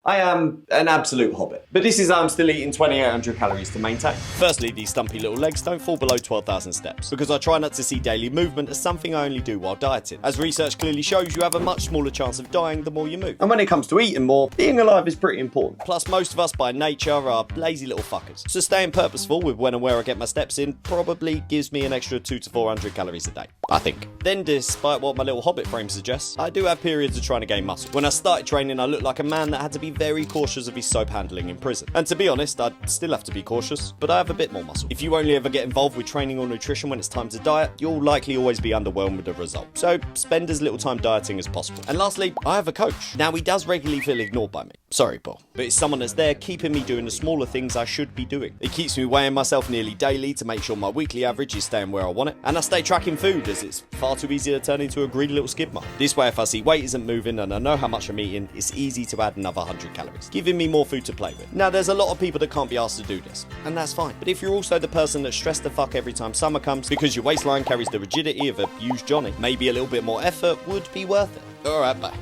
I am an absolute hobbit. But this is how I'm still eating 2,800 calories to maintain. Firstly, these stumpy little legs don't fall below 12,000 steps, because I try not to see daily movement as something I only do while dieting. As research clearly shows, you have a much smaller chance of dying the more you move. And when it comes to eating more, being alive is pretty important. Plus, most of us by nature are lazy little fuckers. So staying purposeful with when and where I get my steps in probably gives me an extra 200 to 400 calories a day, I think. Then, despite what my little hobbit frame suggests, I do have periods of trying to gain muscle. When I started training, I looked like a man that had to be very cautious of his soap handling in prison. And to be honest, I'd still have to be cautious, but I have a bit more muscle. If you only ever get involved with training or nutrition when it's time to diet, you'll likely always be underwhelmed with the result. So spend as little time dieting as possible. And lastly, I have a coach. Now, he does regularly feel ignored by me. Sorry, Paul. But it's someone that's there keeping me doing the smaller things I should be doing. It keeps me weighing myself nearly daily to make sure my weekly average is staying where I want it. And I stay tracking food, as it's far too easy to turn into a greedy little skid mark. This way, if I see weight isn't moving and I know how much I'm eating, it's easy to add another 100 calories, giving me more food to play with. Now, there's a lot of people that can't be asked to do this, and that's fine. But if you're also the person that's stressed the fuck every time summer comes because your waistline carries the rigidity of a used Johnny, maybe a little bit more effort would be worth it. Alright, bye.